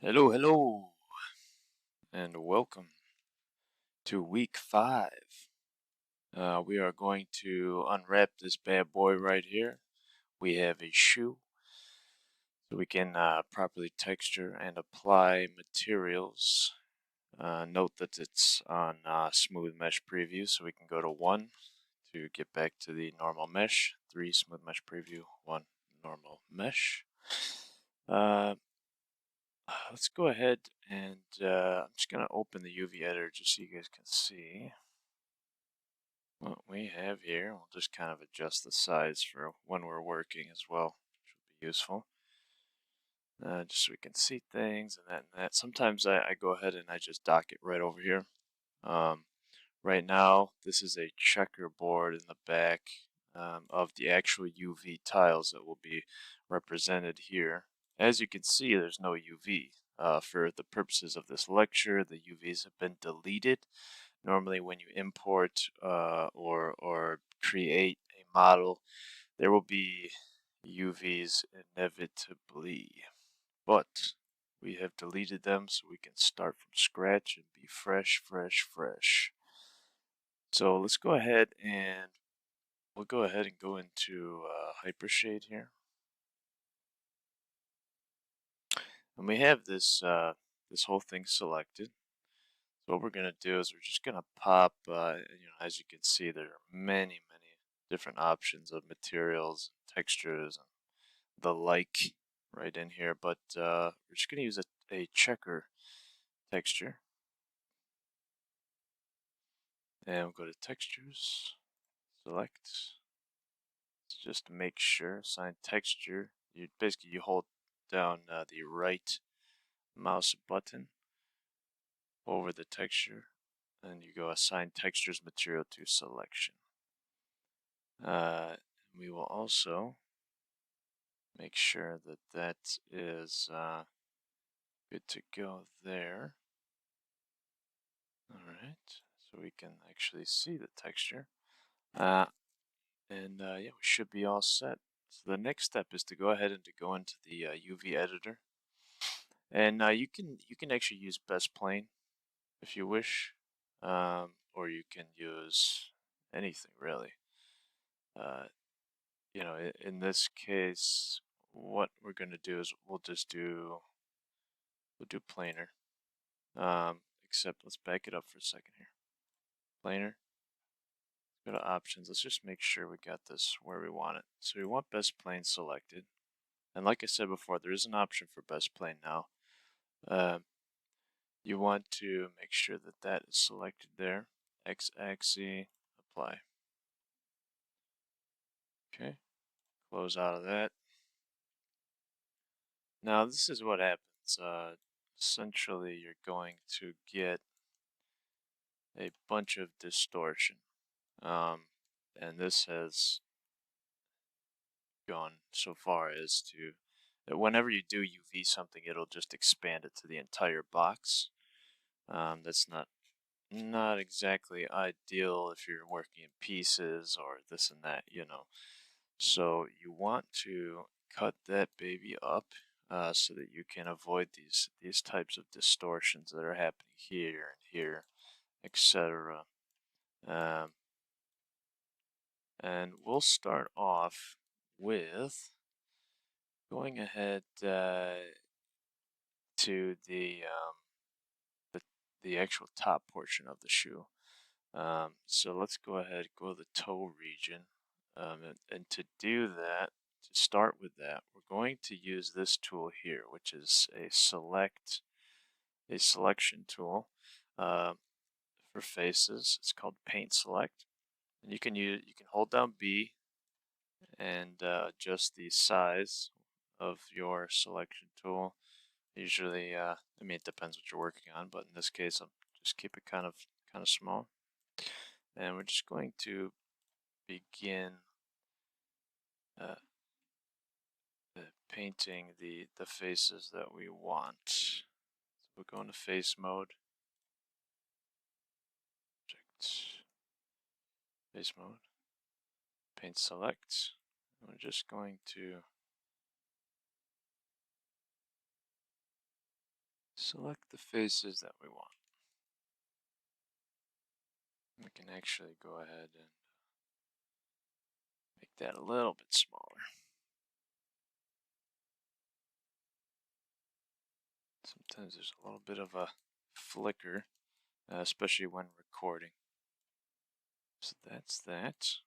Hello, hello, and welcome to week 5. We are going to unwrap this bad boy right here. We have a shoe, so we can properly texture and apply materials. Note that it's on smooth mesh preview, so we can go to 1 to get back to the normal mesh, 3 smooth mesh preview, 1 normal mesh. Let's go ahead and I'm just going to open the UV editor just so you guys can see what we have here. We'll just kind of adjust the size for when we're working as well, which will be useful. Just so we can see things and that and that. Sometimes I go ahead and I just dock it right over here. Um, right now, this is a checkerboard in the back of the actual UV tiles that will be represented here. As you can see, there's no UV. For the purposes of this lecture, the UVs have been deleted. Normally, when you import or create a model, there will be UVs inevitably, but we have deleted them so we can start from scratch and be fresh, fresh, fresh. So let's go ahead and we'll go ahead and go into Hypershade here. And we have this this whole thing selected. So what we're gonna do is we're just gonna pop. As you can see, there are many, many different options of materials, textures, and the like right in here. But we're just gonna use a checker texture, and we'll go to textures, select, just to make sure. Assign texture. You hold down the right mouse button over the texture, and you go assign textures material to selection. We will also make sure that that is good to go there. All right, so we can actually see the texture. Yeah, we should be all set. So the next step is to go ahead and to go into the UV editor, and you can actually use best plane if you wish, or you can use anything really. Uh, in this case, what we're going to do is we'll do planar. Except let's back it up for a second here. Planar. Go to options. Let's just make sure we got this where we want it. So we want best plane selected. And like I said before, there is an option for best plane now. You want to make sure that that is selected there. X-axis, apply. Okay, close out of that. Now this is what happens. Essentially, you're going to get a bunch of distortion. And this has gone so far as to that whenever you do UV something, it'll just expand it to the entire box. That's not exactly ideal if you're working in pieces or this and that, So you want to cut that baby up so that you can avoid these types of distortions that are happening here and here, etc. And we'll start off with going ahead to the actual top portion of the shoe. So let's go ahead, go to the toe region, and to do that, to start with that, we're going to use this tool here, which is a selection tool for faces. It's called Paint Select, and you can hold down B and adjust the size of your selection tool. Usually, it depends what you're working on, but in this case, I'll just keep it kind of small. And we're just going to begin uh, painting the faces that we want. So we'll go into face mode, object, face mode, paint select. We're just going to select the faces that we want. We can actually go ahead and make that a little bit smaller. Sometimes there's a little bit of a flicker, especially when recording. So that's that.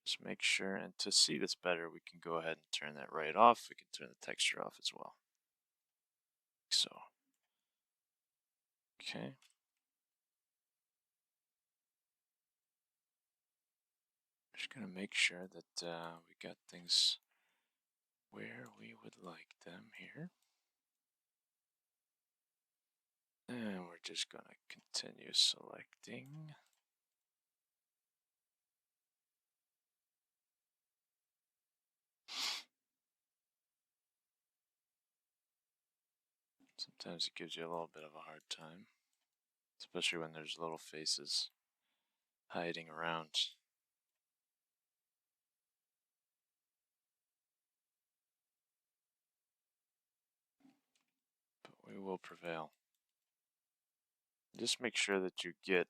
Just make sure, and to see this better, we can go ahead and turn that right off. We can turn the texture off as well. So, okay. Just gonna make sure that we got things where we would like them here. And we're just gonna continue selecting. Sometimes it gives you a little bit of a hard time, especially when there's little faces hiding around. But we will prevail. Just make sure that you get,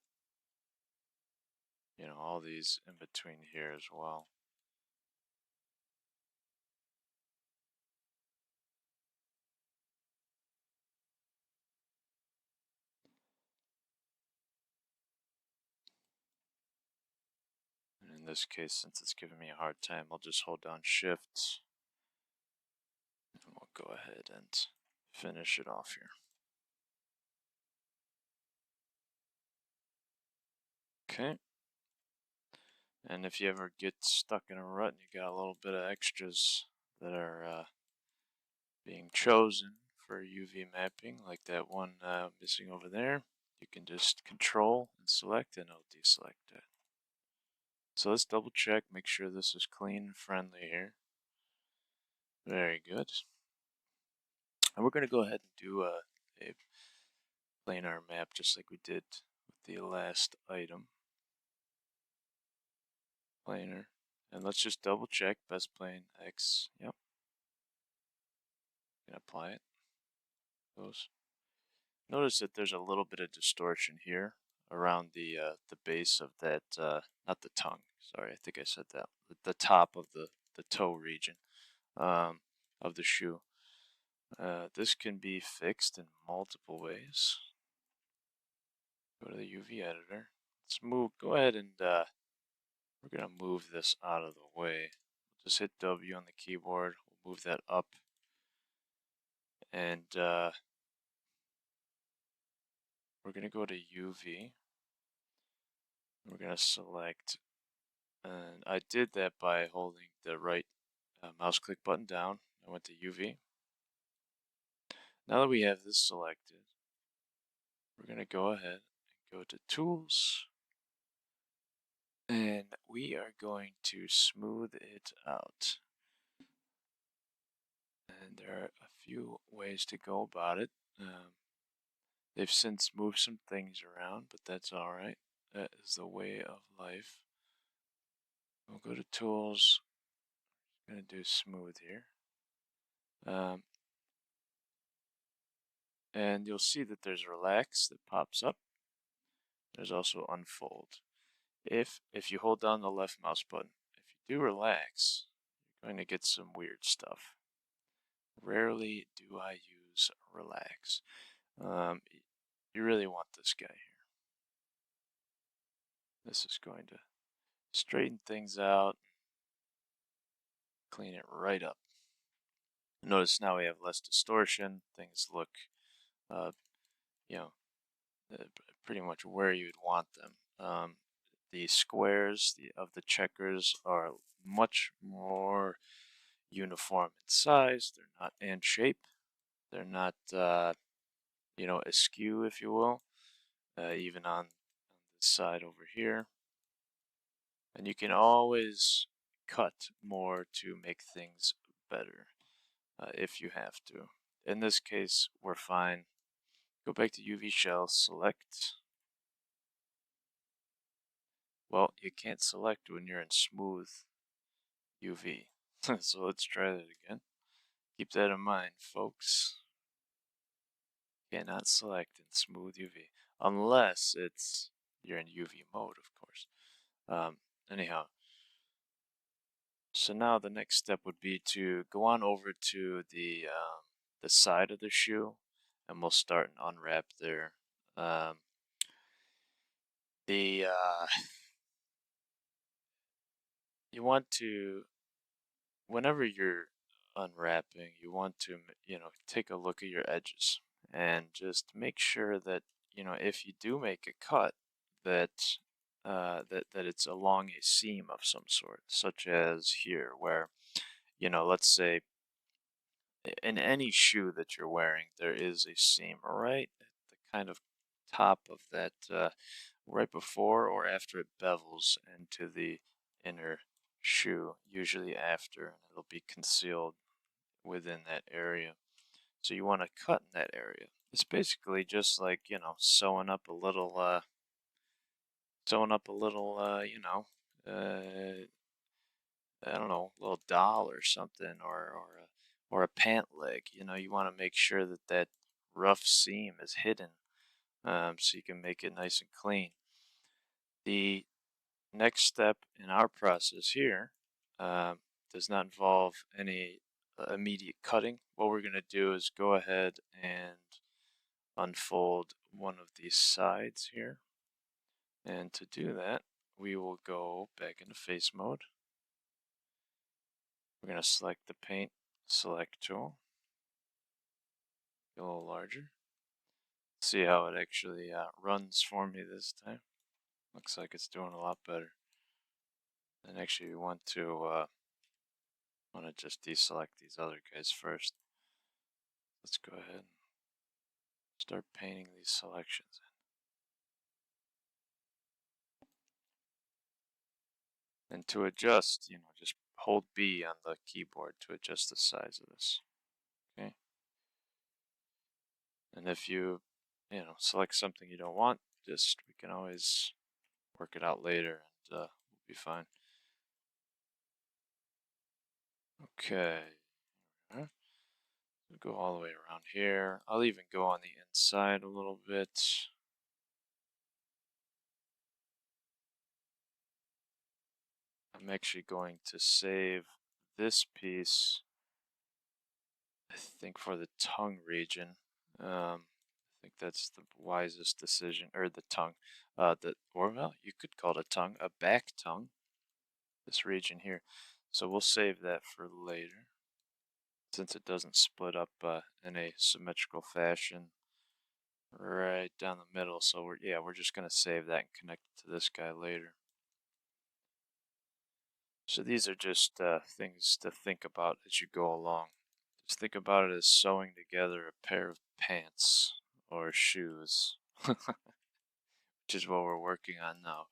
all these in between here as well. And in this case, since it's giving me a hard time, I'll just hold down Shift and we'll go ahead and finish it off here. Okay. And if you ever get stuck in a rut and you got a little bit of extras that are being chosen for UV mapping, like that one missing over there, you can just control and select and it'll deselect it. So let's double check, make sure this is clean and friendly here. Very good. And we're going to go ahead and do a planar map just like we did with the last item. Planar. And let's just double check best plane X. Yep. Can apply it. Those. Notice that there's a little bit of distortion here around the base of that, not the tongue. Sorry, I think I said that. The top of the toe region of the shoe. This can be fixed in multiple ways. Go to the UV editor. Let's move. Go ahead and we're gonna move this out of the way. Just hit W on the keyboard. We'll move that up, and we're gonna go to UV. We're gonna select, and I did that by holding the right mouse click button down. I went to UV. Now that we have this selected, we're gonna go ahead and go to Tools, and we are going to smooth it out. And there are a few ways to go about it. They've since moved some things around, but that's alright. That is the way of life. We'll go to Tools. I'm going to do Smooth here. And you'll see that there's Relax that pops up. There's also Unfold. If you hold down the left mouse button, if you do Relax, you're going to get some weird stuff. Rarely do I use Relax. You really want this guy here. This is going to straighten things out, clean it right up. Notice now we have less distortion. Things look, you know, pretty much where you'd want them. The squares of the checkers are much more uniform in size. They're not and shape. They're not, askew, if you will, even on this side over here. And you can always cut more to make things better if you have to. In this case, we're fine. Go back to UV shell, select. Well, you can't select when you're in smooth UV. So let's try that again. Keep that in mind, folks. Cannot select in smooth UV unless you're in UV mode, of course. Anyhow, so now the next step would be to go on over to the side of the shoe, and we'll start and unwrap there. Um, the you want to whenever you're unwrapping, you want to take a look at your edges and just make sure that if you do make a cut that that it's along a seam of some sort, such as here, where let's say in any shoe that you're wearing, there is a seam right at the kind of top of that, right before or after it bevels into the inner shoe, usually after, and it'll be concealed within that area. So you want to cut in that area. It's basically just like, sewing up a little, I don't know, little doll or something, or a pant leg. You want to make sure that that rough seam is hidden, so you can make it nice and clean. The next step in our process here um, does not involve any immediate cutting. What we're going to do is go ahead and unfold one of these sides here. And to do that, we will go back into face mode. We're going to select the paint select tool, get a little larger. See how it actually runs for me this time. Looks like it's doing a lot better. And actually, we want to just deselect these other guys first. Let's go ahead and start painting these selections in. And to adjust, just hold B on the keyboard to adjust the size of this. Okay. And if you, select something you don't want, we can always work it out later, and we'll be fine. Okay. We'll go all the way around here. I'll even go on the inside a little bit. I'm actually going to save this piece, I think, for the tongue region. I think that's the wisest decision, or the tongue, or well, you could call it a tongue, a back tongue, this region here. So we'll save that for later, since it doesn't split up in a symmetrical fashion right down the middle. So we're just gonna save that and connect it to this guy later. So these are just things to think about as you go along. Just think about it as sewing together a pair of pants or shoes, which is what we're working on now.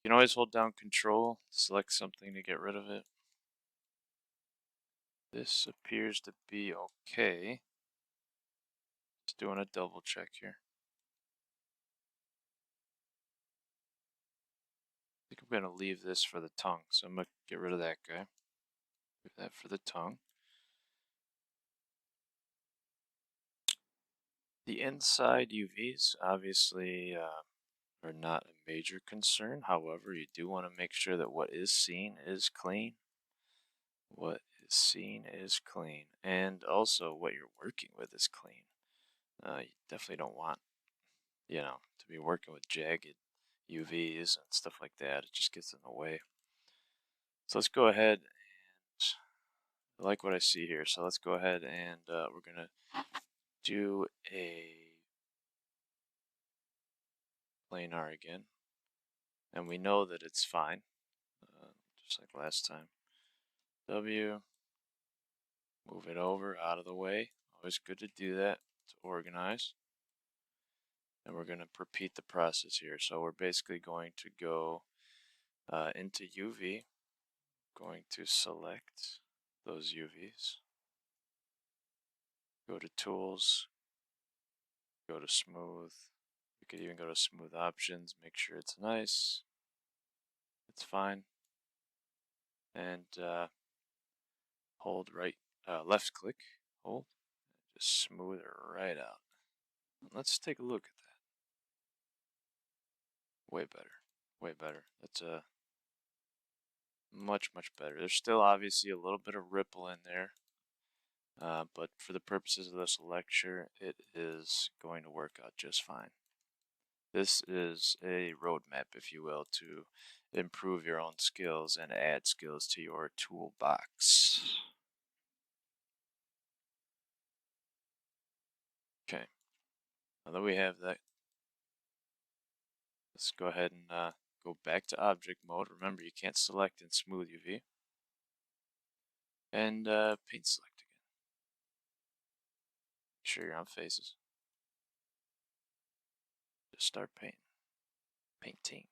You can always hold down Control, select something to get rid of it. This appears to be okay. Just doing a double check here. I think I'm going to leave this for the tongue, so I'm going to get rid of that guy. Leave that for the tongue. The inside UVs obviously are not a major concern. However, you do want to make sure that what is seen is clean. What is seen is clean. And also what you're working with is clean. You definitely don't want, to be working with jagged UVs and stuff like that. It just gets in the way. So let's go ahead and I like what I see here. So let's go ahead and we're going to do a planar again. And we know that it's fine, just like last time. W, move it over out of the way. Always good to do that to organize. And we're going to repeat the process here. So we're basically going to go into UV, going to select those UVs, go to Tools, go to Smooth. You could even go to Smooth Options, make sure it's nice. It's fine. And hold left click, hold, just smooth it right out. Let's take a look at that. Way better. Way better. That's much, much better. There's still obviously a little bit of ripple in there, but for the purposes of this lecture, it is going to work out just fine. This is a roadmap, if you will, to improve your own skills and add skills to your toolbox. Okay, now that we have that, let's go ahead and go back to object mode. Remember, you can't select in smooth UV. And paint select again. Make sure you're on faces. Just start painting.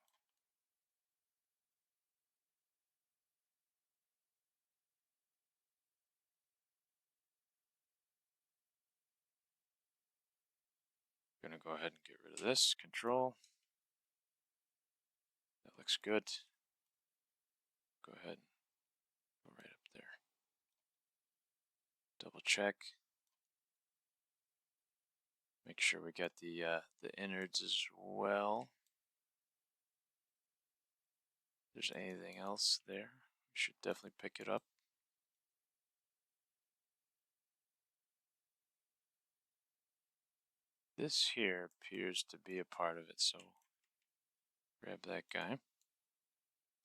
Gonna go ahead and get rid of this. Control. That looks good. Go ahead and go right up there. Double check. Make sure we got the innards as well. If there's anything else there, we should definitely pick it up. This here appears to be a part of it, so grab that guy.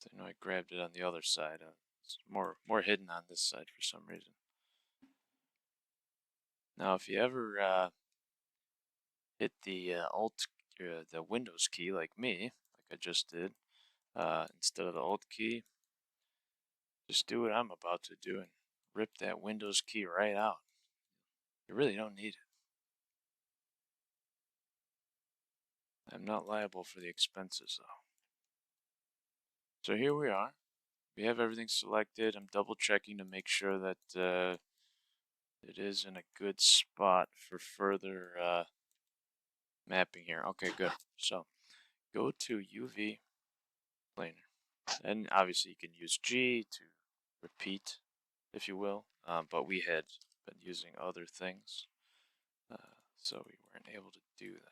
I know I grabbed it on the other side. It's more hidden on this side for some reason. Now, if you ever hit the the Windows key like me, like I just did, instead of the Alt key, just do what I'm about to do and rip that Windows key right out. You really don't need it. I'm not liable for the expenses though. So here we are. We have everything selected. I'm double checking to make sure that it is in a good spot for further mapping here. Okay, good. So go to UV planar. And obviously you can use G to repeat, if you will, but we had been using other things, so we weren't able to do that.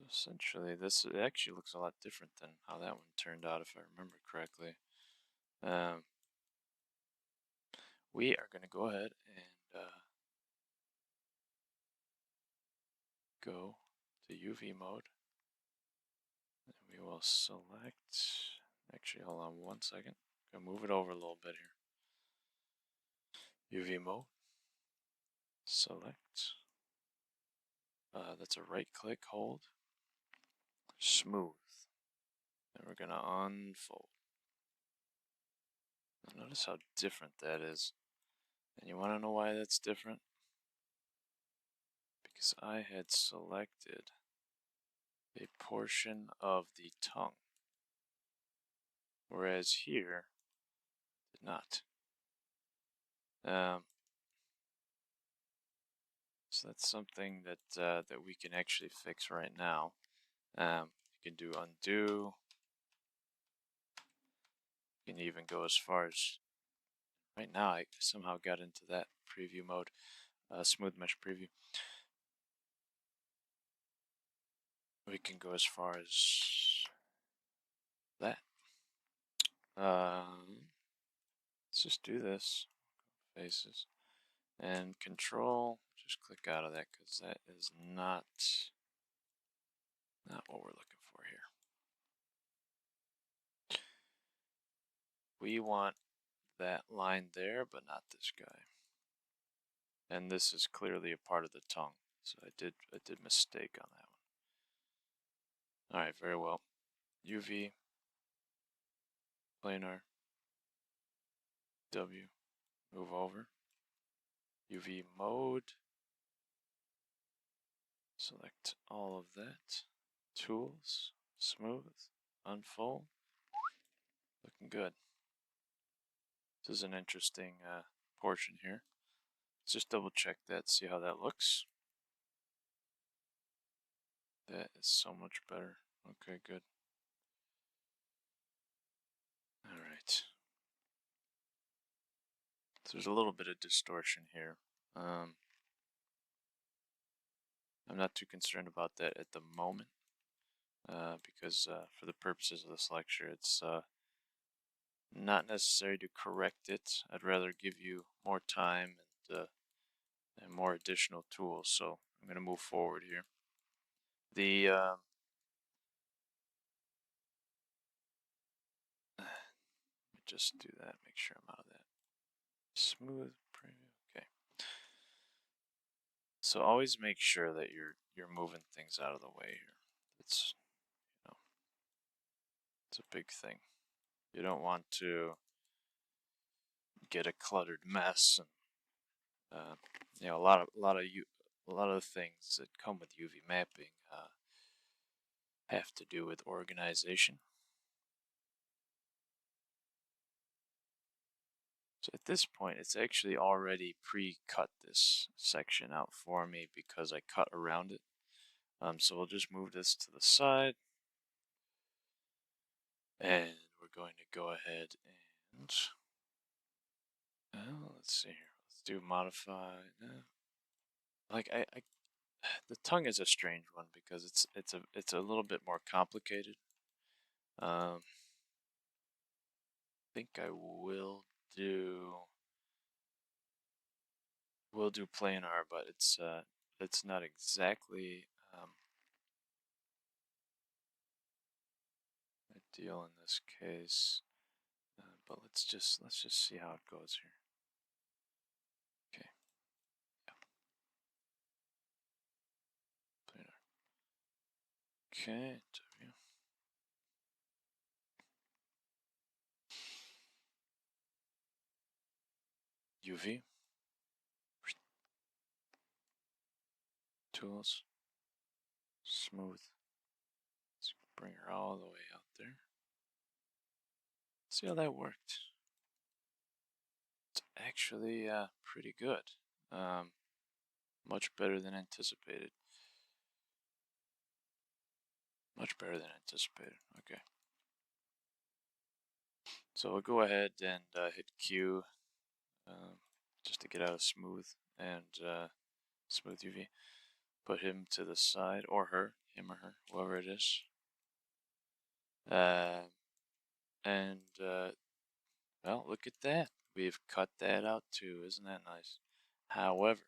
Essentially, this actually looks a lot different than how that one turned out, if I remember correctly. We are going to go ahead and go to UV mode. And we will select, actually hold on one second, I'm gonna move it over a little bit here. UV mode, select, that's a right click, hold, smooth, and we're gonna unfold. Now notice how different that is. And you want to know why that's different? Because I had selected a portion of the tongue, whereas here did not. So that's something that we can actually fix right now. You can do undo. You can even go as far as right now. I somehow got into that preview mode, smooth mesh preview. We can go as far as that. Let's just do this. Faces and control. Just click out of that because that is not what we're looking for here. We want that line there, but not this guy. And this is clearly a part of the tongue, so I did mistake on that one. All right, very well. UV, planar, W, move over. UV mode, select all of that. Tools, smooth, unfold. Looking good. This is an interesting portion here. Let's just double check that, see how that looks. That is so much better. Okay, good. All right. So there's a little bit of distortion here. I'm not too concerned about that at the moment, because for the purposes of this lecture, it's not necessary to correct it. I'd rather give you more time and more additional tools. So I'm going to move forward here. The let me just do that. Make sure I'm out of that. Smooth preview. Okay. So always make sure that you're moving things out of the way here. It's you know it's a big thing. You don't want to get a cluttered mess, and a lot of things that come with UV mapping have to do with organization. So at this point, it's actually already pre-cut this section out for me because I cut around it. So we'll just move this to the side, and we're going to go ahead and let's see here. Let's do modify. Like the tongue is a strange one because it's a little bit more complicated. I think I do will do planar, but it's not exactly ideal in this case. But let's just see how it goes here. Okay, yeah, planar. Okay, W. UV tools, smooth. Let's bring her all the way out there. See how that worked. It's actually pretty good. Much better than anticipated. Much better than anticipated. Okay. So we'll go ahead and hit Q just to get out of smooth and smooth UV. Put him to the side, or her, him or her, whoever it is. And well, look at that. We've cut that out too. Isn't that nice? However,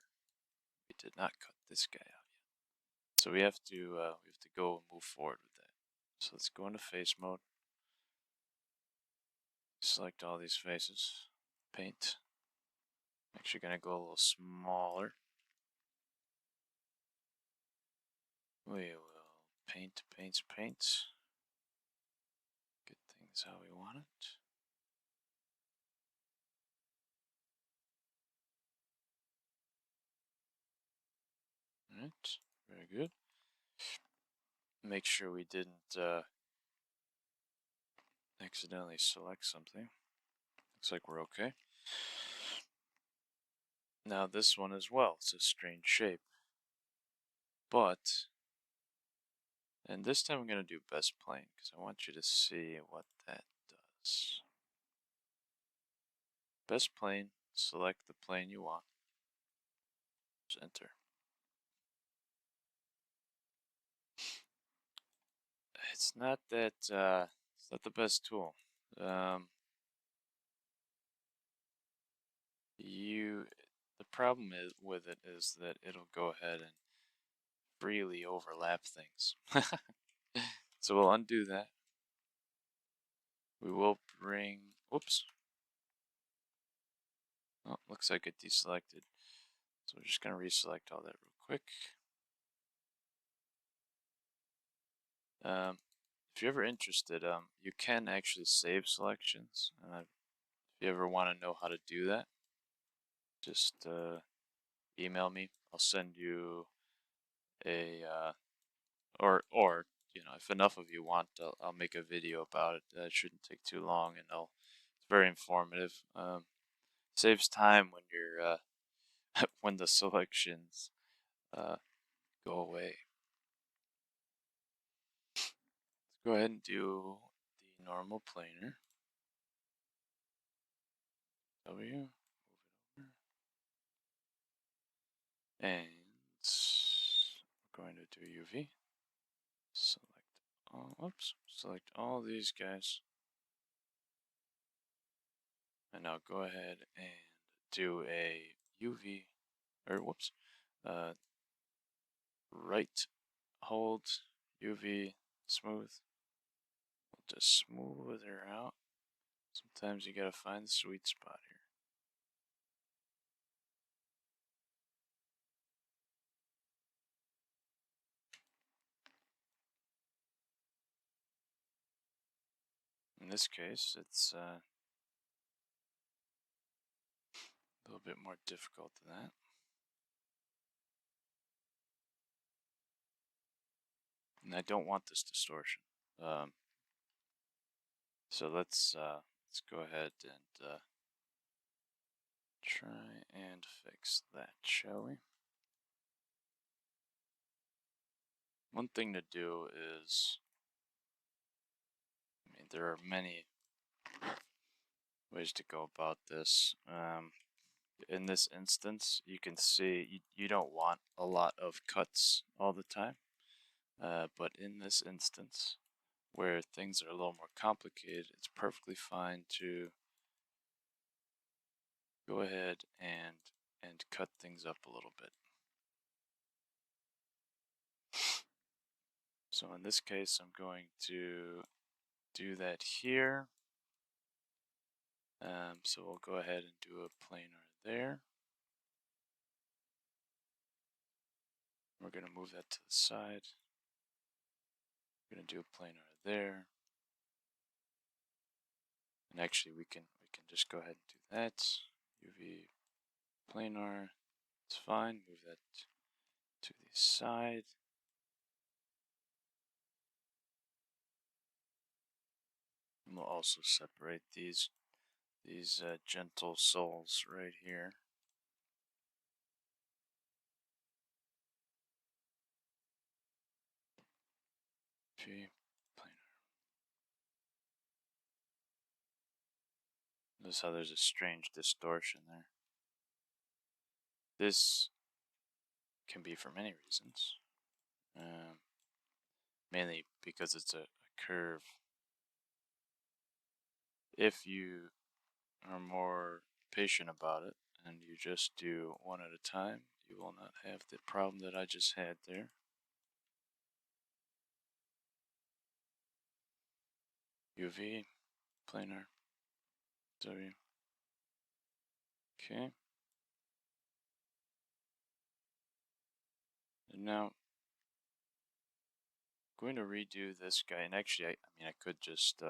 we did not cut this guy out yet. So we have to go and move forward with that. So let's go into face mode. Select all these faces. Paint. Actually gonna go a little smaller. We will paint. Get things how we want it. Alright, very good. Make sure we didn't accidentally select something. Looks like we're okay. Now this one as well, it's a strange shape. But, and this time I'm going to do best plane because I want you to see what that does. Best plane, select the plane you want. Just enter. It's not the best tool. The problem with it is that it'll go ahead and freely overlap things. So we'll undo that. We will bring, whoops. Oh, looks like it deselected. So we're just going to reselect all that real quick. If you're ever interested, you can actually save selections. If you ever want to know how to do that, just email me. I'll send you a or if enough of you want, I'll make a video about it. It shouldn't take too long, and it's very informative. Saves time when you're when the selections go away. Let's go ahead and do the normal planar. W, move it over. And we're going to do UV. Select all these guys. And now go ahead and do a UV, or whoops, uh, right hold UV smooth. We'll just smooth her out. Sometimes you gotta find the sweet spot here. In this case, it's a little bit more difficult than that. And I don't want this distortion. So let's go ahead and try and fix that, shall we? One thing to do is, I mean, there are many ways to go about this. In this instance, you can see you don't want a lot of cuts all the time. But in this instance, where things are a little more complicated, it's perfectly fine to go ahead and cut things up a little bit. So in this case, I'm going to do that here. So we'll go ahead and do a planar there. We're going to move that to the side. We're going to do a planar there. And actually, we can just go ahead and do that. UV planar, it's fine. Move that to the side. And we'll also separate these gentle soles right here. UV planar. Notice how there's a strange distortion there. This can be for many reasons. Mainly because it's a curve. If you are more patient about it and you just do one at a time, you will not have the problem that I just had there. UV, planar, W. Okay. And now I'm going to redo this guy. And actually, I mean, I could just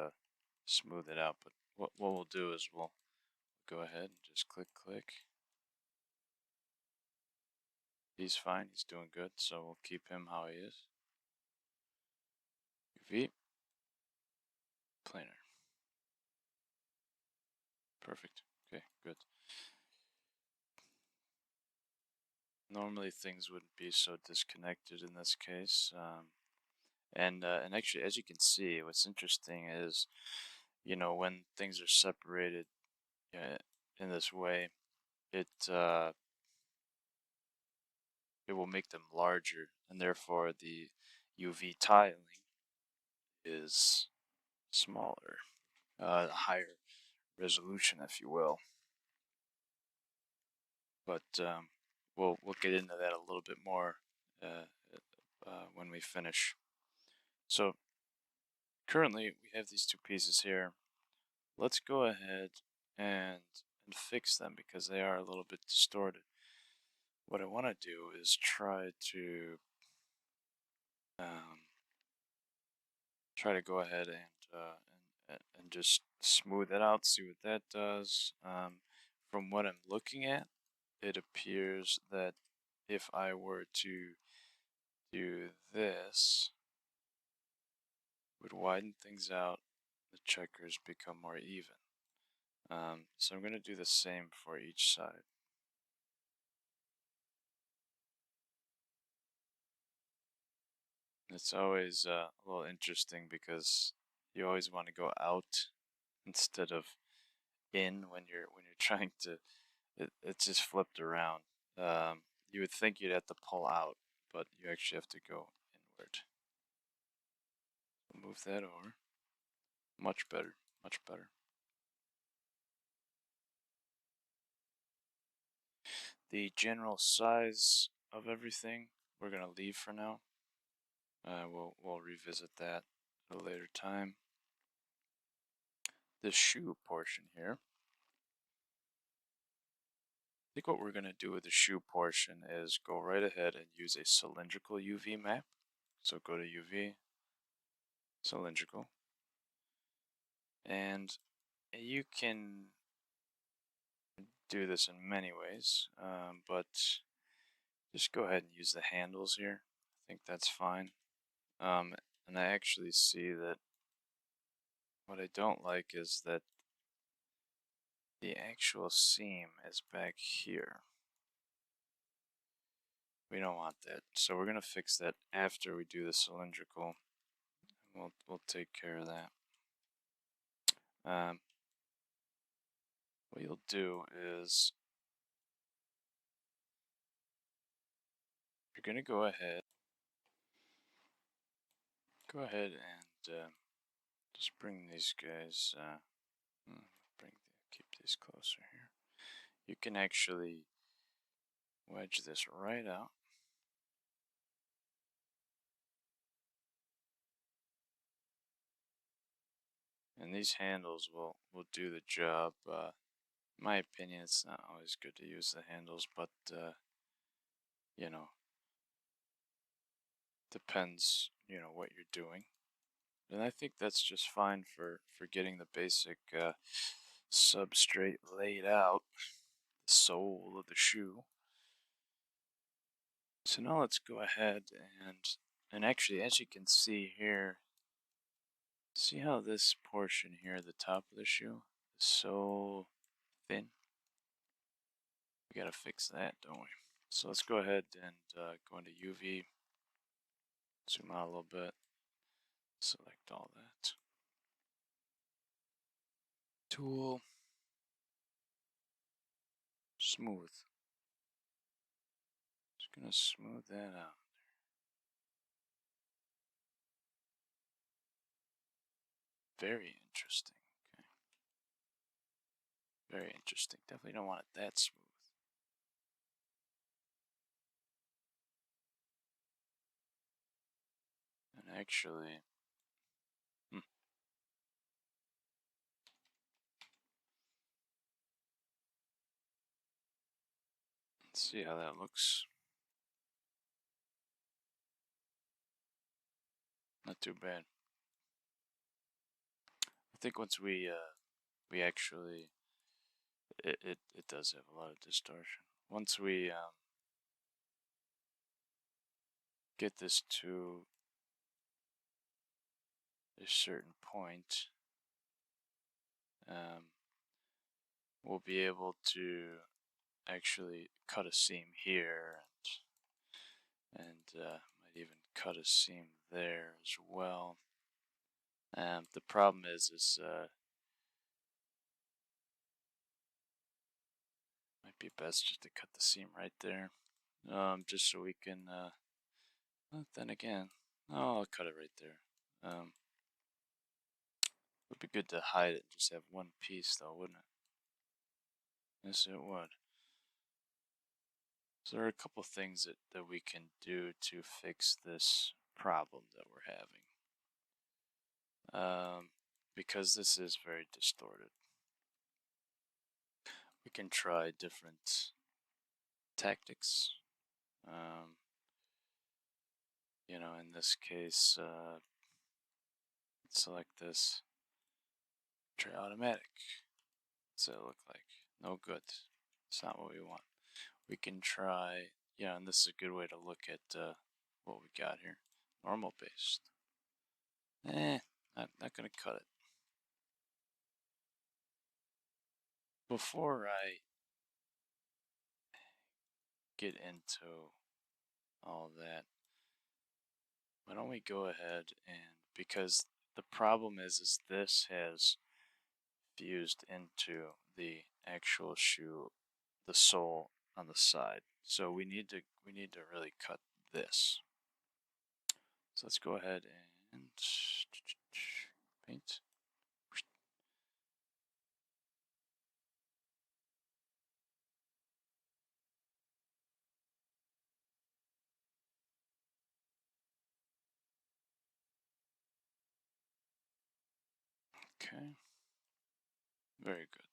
smooth it out, but what we'll do is we'll go ahead and just click. He's fine, he's doing good, so we'll keep him how he is. UV, planar. Perfect. Okay, good. Normally things wouldn't be so disconnected in this case. And actually, as you can see, what's interesting is, you know, when things are separated in this way, it it will make them larger, and therefore the UV tiling is smaller, higher resolution, if you will. But we'll get into that a little bit more when we finish. So currently we have these two pieces here. Let's go ahead and fix them because they are a little bit distorted. What I want to do is try to go ahead and just smooth it out, see what that does. From what I'm looking at, it appears that if I were to do this, would widen things out, the checkers become more even. So I'm going to do the same for each side. It's always a little interesting because you always want to go out instead of in when you're trying to. It's just flipped around. you would think you'd have to pull out, but you actually have to go inward. Move that over. Much better, much better. The general size of everything we're gonna leave for now. We'll revisit that at a later time. The shoe portion here. I think what we're gonna do with the shoe portion is go right ahead and use a cylindrical UV map. So go to UV, cylindrical, and you can do this in many ways, but just go ahead and use the handles here. I think that's fine. And I actually see that what I don't like is that the actual seam is back here. We don't want that, so we're gonna fix that after we do the cylindrical. We'll take care of that. What you'll do is you're gonna go ahead and just bring these guys. Keep these closer here. You can actually wedge this right out. And these handles will do the job. In my opinion, it's not always good to use the handles, but you know, depends, what you're doing. And I think that's just fine for getting the basic substrate laid out, the sole of the shoe. So now let's go ahead and actually, as you can see here, see how this portion here, the top of the shoe, is so thin? We gotta fix that, don't we? So let's go ahead and go into UV, zoom out a little bit, select all that. Tool, smooth. Just gonna smooth that out. Very interesting. Okay. Very interesting. Definitely don't want it that smooth. And actually, let's see how that looks. Not too bad. I think once we actually it does have a lot of distortion. Once we get this to a certain point, we'll be able to actually cut a seam here and might even cut a seam there as well. The problem is might be best just to cut the seam right there, just so we can. Well, then again, I'll cut it right there. Would be good to hide it and just have one piece, though, wouldn't it? Yes, it would. So there are a couple things that we can do to fix this problem that we're having. Because this is very distorted. We can try different tactics. In this case, select this. Try automatic. What's that look like? No good. It's not what we want. We can try, and this is a good way to look at what we got here. Normal based. Not gonna cut it. Before I get into all that, why don't we go ahead and, because the problem is this has fused into the actual shoe, the sole on the side. So we need to really cut this. So let's go ahead and paint. Okay, very good.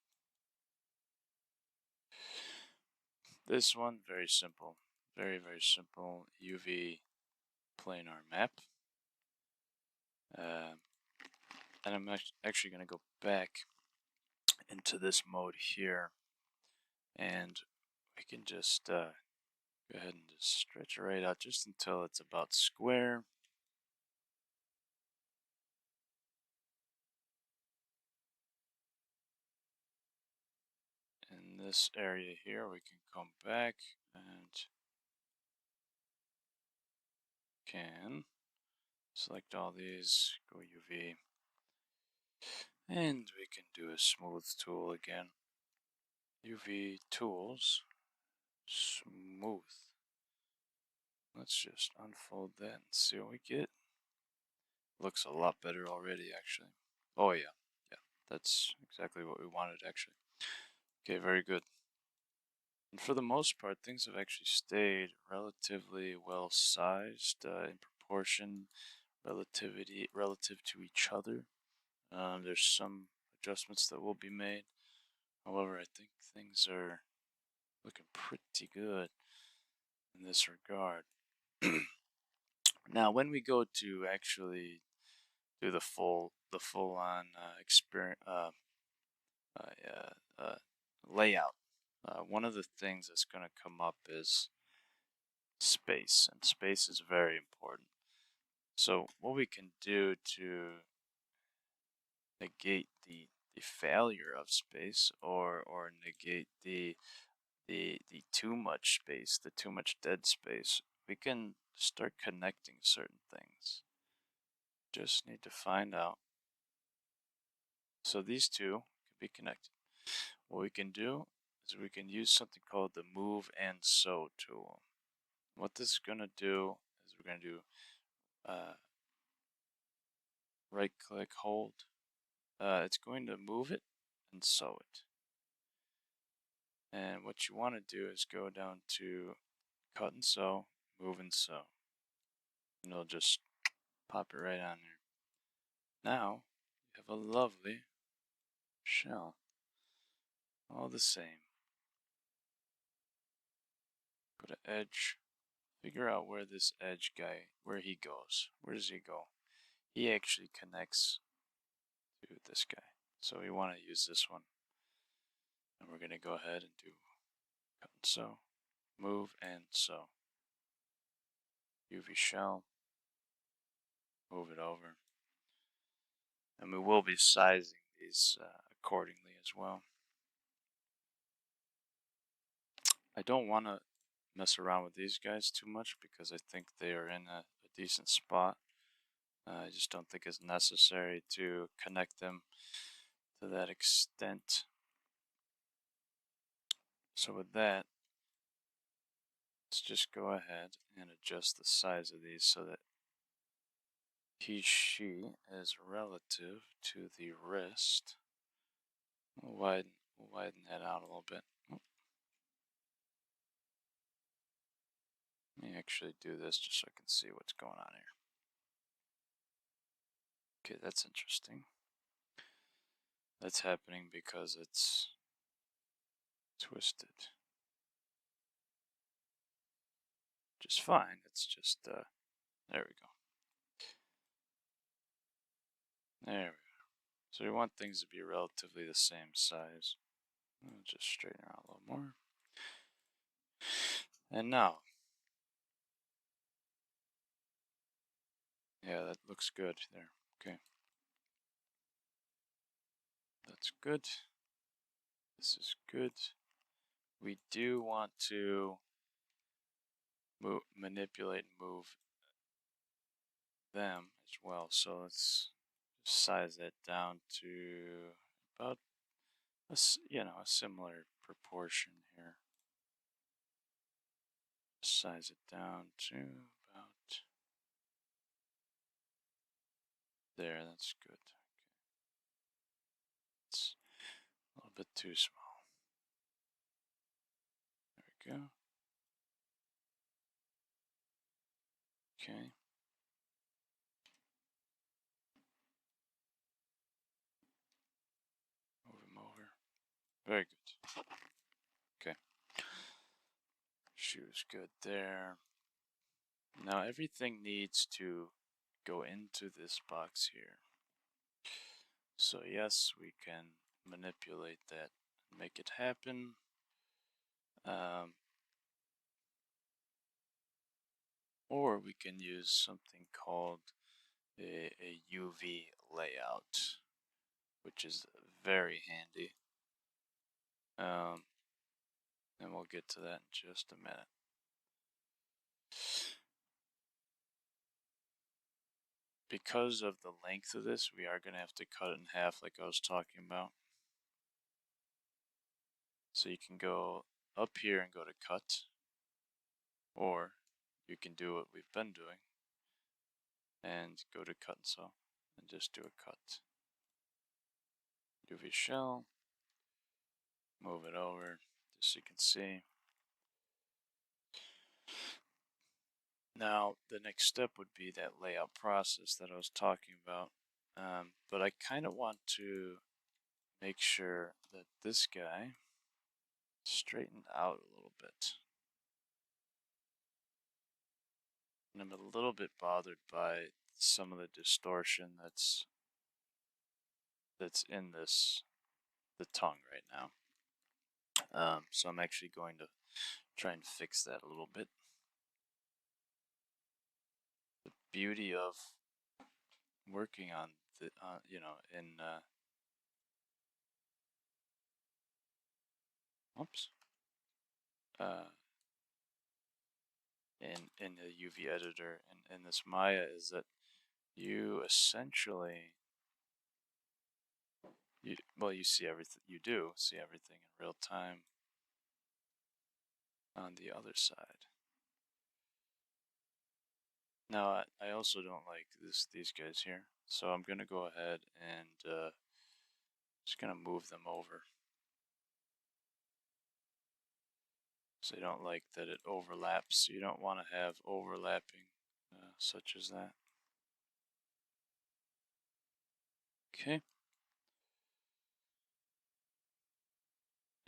This one, very simple. Very simple UV planar map. Uh, and I'm actually going to go back into this mode here, and we can just go ahead and just stretch it right out just until it's about square. In this area here, we can come back and can select all these, go UV, and we can do a smooth tool again. UV tools, smooth. Let's just unfold that and see what we get. Looks a lot better already, actually. Oh yeah, yeah, that's exactly what we wanted, actually. Okay, very good. And for the most part, things have actually stayed relatively well sized in proportion, relative to each other. There's some adjustments that will be made. However, I think things are looking pretty good in this regard. Now, when we go to actually do the full on experience layout, one of the things that's going to come up is space, and space is very important. So what we can do to negate the failure of space, or negate the too much space, the too much dead space, we can start connecting certain things. Just need to find out. So these two can be connected. What we can do is we can use something called the move and sew tool. What this is going to do is we're going to do right click, hold. It's going to move it and sew it. And what you want to do is go down to cut and sew, move and sew. And it'll just pop it right on there. Now, you have a lovely shell. All the same. Put an edge. Figure out where this edge guy, where he goes. Where does he go? He actually connects to this guy. So we want to use this one. And we're going to go ahead and do cut and sew, move and sew. UV shell, move it over. And we will be sizing these accordingly as well. I don't want to mess around with these guys too much because I think they are in a decent spot. I just don't think it's necessary to connect them to that extent. So with that, let's just go ahead and adjust the size of these so that she is relative to the wrist. We'll widen that out a little bit. Let me actually do this just so I can see what's going on here. Okay, that's interesting. That's happening because it's twisted. Just fine. It's just, there we go. There we go. So we want things to be relatively the same size. I'll just straighten her out a little more. And now, yeah, that looks good there. Okay. That's good. This is good. We do want to manipulate and move them as well. So let's size that down to about a similar proportion here. size it down to about there. That's good. It's a little bit too small. There we go. Okay. Move him over. Very good. Okay. Shoe's good there. Now everything needs to go into this box here. So yes, we can manipulate that, make it happen. Or we can use something called a UV layout, which is very handy. And we'll get to that in just a minute. Because of the length of this, we are going to have to cut it in half like I was talking about. So you can go up here and go to cut, or you can do what we've been doing and go to cut and sew and just do a cut. UV shell, move it over just so you can see. Now the next step would be that layout process that I was talking about, but I kind of want to make sure that this guy straightened out a little bit. And I'm a little bit bothered by some of the distortion that's in the tongue right now. So I'm actually going to try and fix that a little bit. The beauty of working on the oops in the UV editor and in this Maya is that you essentially you see everything, you do see everything in real time on the other side. Now I also don't like these guys here, so I'm gonna go ahead and just gonna move them over. So I don't like that it overlaps. You don't want to have overlapping such as that. Okay.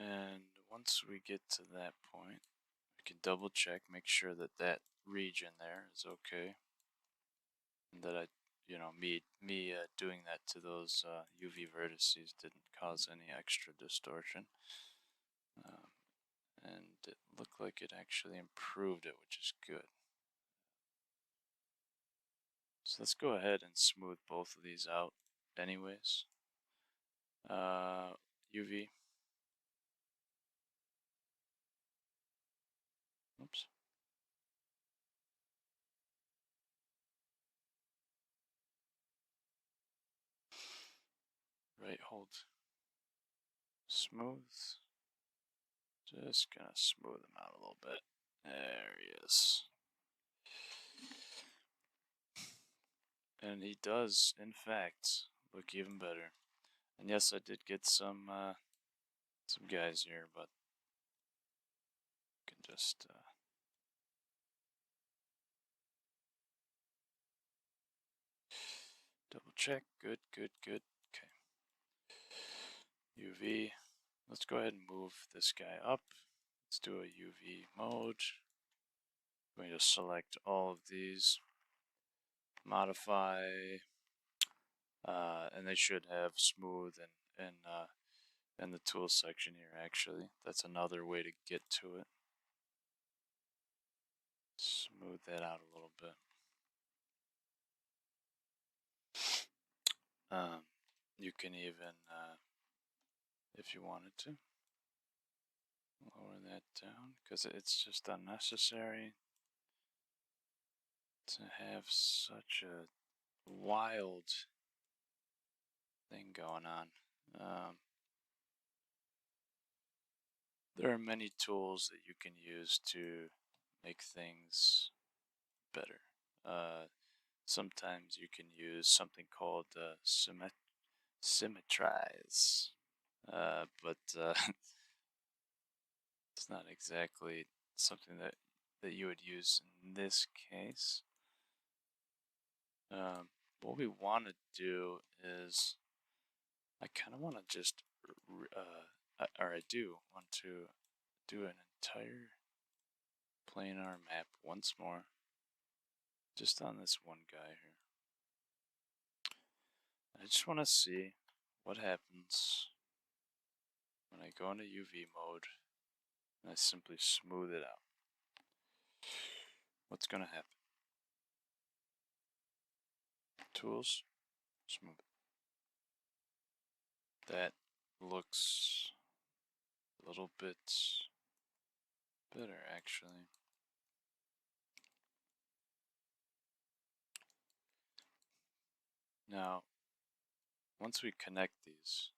And once we get to that point, we can double check, make sure that that region there is okay. And that me doing that to those UV vertices didn't cause any extra distortion. And it looked like it actually improved it, which is good. So let's go ahead and smooth both of these out anyways. UV. Oops. Right, hold. Smooth. Just gonna smooth him out a little bit. There he is. And he does, in fact, look even better. And yes, I did get some guys here, but you can just double check. Good, good, good. Okay. UV. Let's go ahead and move this guy up. Let's do a UV mode. I'm going to select all of these, modify, and they should have smooth and the tool section here. Actually, that's another way to get to it. Smooth that out a little bit. You can even, if you wanted to, lower that down because it's just unnecessary to have such a wild thing going on. There are many tools that you can use to make things better. Sometimes you can use something called symmetrize, but it's not exactly something that you would use in this case. What we want to do is, I kind of want to just, or I do want to do an entire planar map once more, just on this one guy here. I just want to see what happens when I go into UV mode and I simply smooth it out. What's going to happen? Tools, smooth. That looks a little bit better, actually. Now, once we connect these,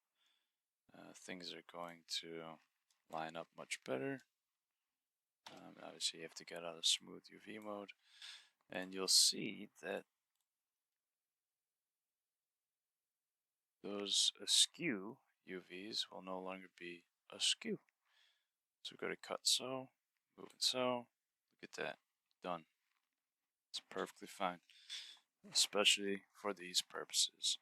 things are going to line up much better. Obviously, you have to get out of smooth UV mode, and you'll see that those askew UVs will no longer be askew. So go to cut so, move it so, look at that, done. It's perfectly fine, especially for these purposes.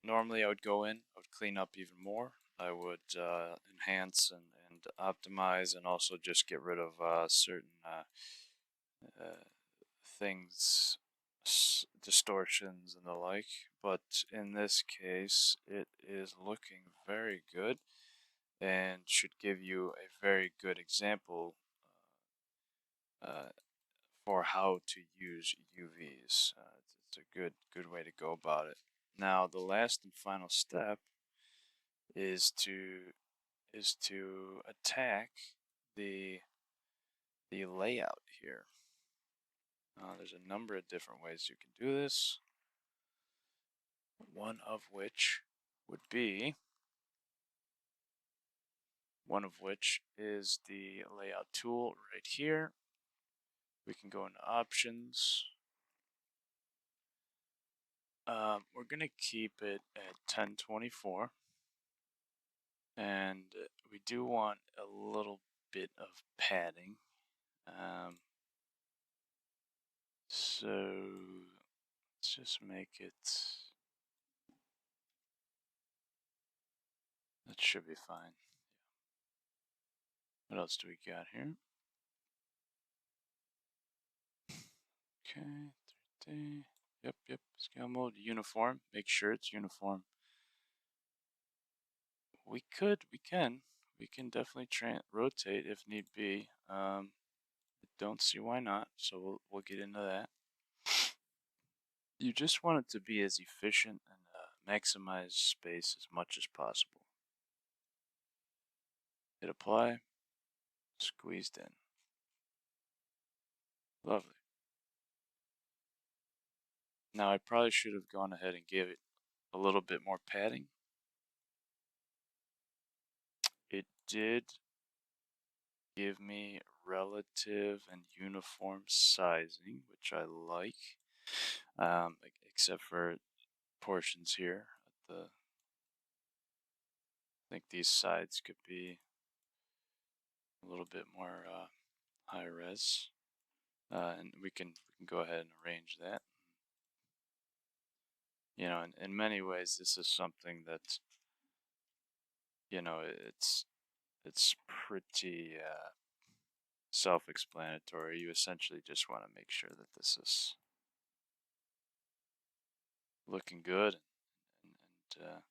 Normally I would go in, I would clean up even more. I would enhance and optimize, and also just get rid of certain things, distortions and the like. But in this case, it is looking very good and should give you a very good example for how to use UVs. It's a good way to go about it. Now, the last and final step is to attack the layout here. There's a number of different ways you can do this. One of which is the layout tool right here. We can go into options. We're gonna keep it at 1024, and we do want a little bit of padding. So let's just make it. That should be fine. What else do we got here? Okay, 3D. Yep. Scale mode, uniform. Make sure it's uniform. We can definitely rotate if need be. I don't see why not, so we'll get into that. You just want it to be as efficient and maximize space as much as possible. Hit apply, squeezed in. Lovely. Now I probably should have gone ahead and gave it a little bit more padding. It did give me relative and uniform sizing, which I like, except for portions here. I think these sides could be a little bit more high res, and we can go ahead and arrange that. You know, in many ways, this is something that, you know, it's pretty self-explanatory. You essentially just want to make sure that this is looking good and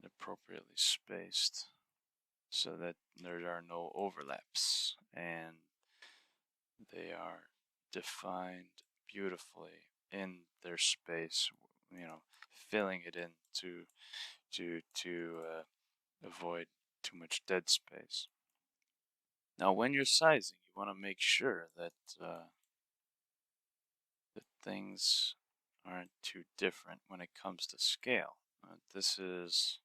appropriately spaced, so that there are no overlaps and they are defined beautifully in their space, you know, filling it in to avoid too much dead space. Now, when you're sizing, you want to make sure that that things aren't too different when it comes to scale. This is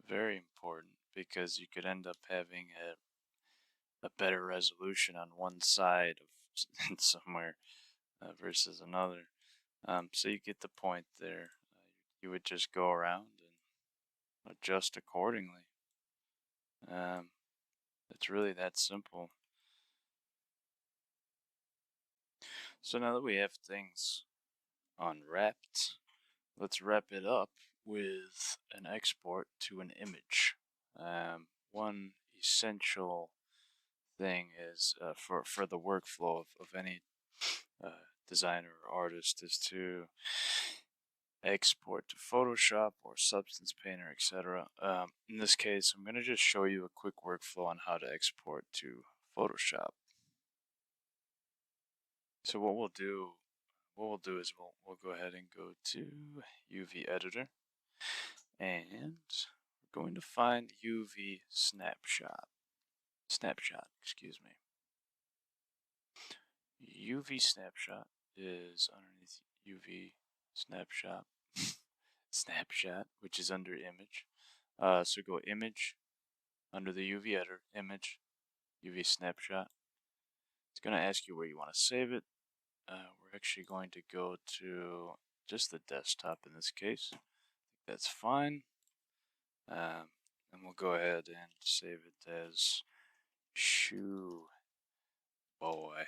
very important because you could end up having a better resolution on one side of somewhere versus another. So you get the point there. You would just go around and adjust accordingly. Um, it's really that simple. So now that we have things unwrapped, let's wrap it up with an export to an image. One essential thing is for the workflow of any designer or artist is to export to Photoshop or Substance Painter, etc. In this case, I'm going to just show you a quick workflow on how to export to Photoshop. So what we'll do is we'll go ahead and go to UV Editor, and we're going to find UV Snapshot. Excuse me. UV Snapshot is underneath UV Snapshot, which is under Image. So go Image, under the UV Editor, Image, UV Snapshot. It's going to ask you where you want to save it. We're actually going to go to just the desktop in this case. That's fine. And we'll go ahead and save it as Shoe Boy.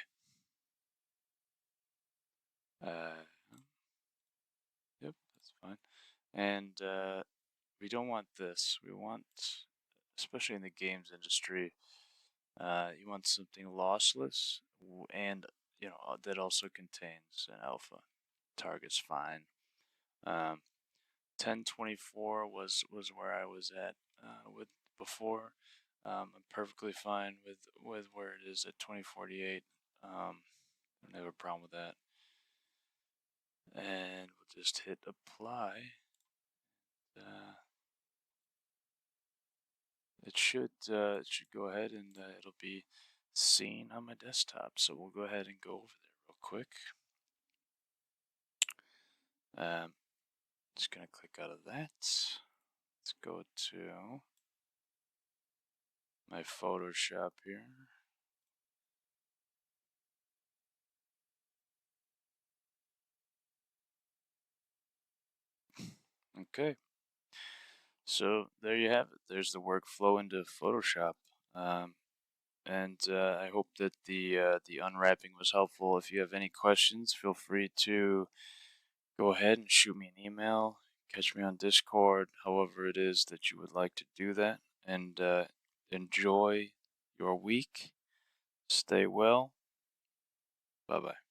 Yep, that's fine. And we don't want this. We want, especially in the games industry, you want something lossless and that also contains an alpha. Target's fine. 1024 was where I was at with before. I'm perfectly fine with where it is at 2048. I don't have a problem with that. And we'll just hit apply. It should go ahead and it'll be seen on my desktop. So we'll go ahead and go over there real quick. Just gonna click out of that. Let's go to my Photoshop here. Okay. So there you have it. There's the workflow into Photoshop. And I hope that the unwrapping was helpful. If you have any questions, feel free to go ahead and shoot me an email, catch me on Discord, however it is that you would like to do that. And enjoy your week. Stay well. Bye-bye.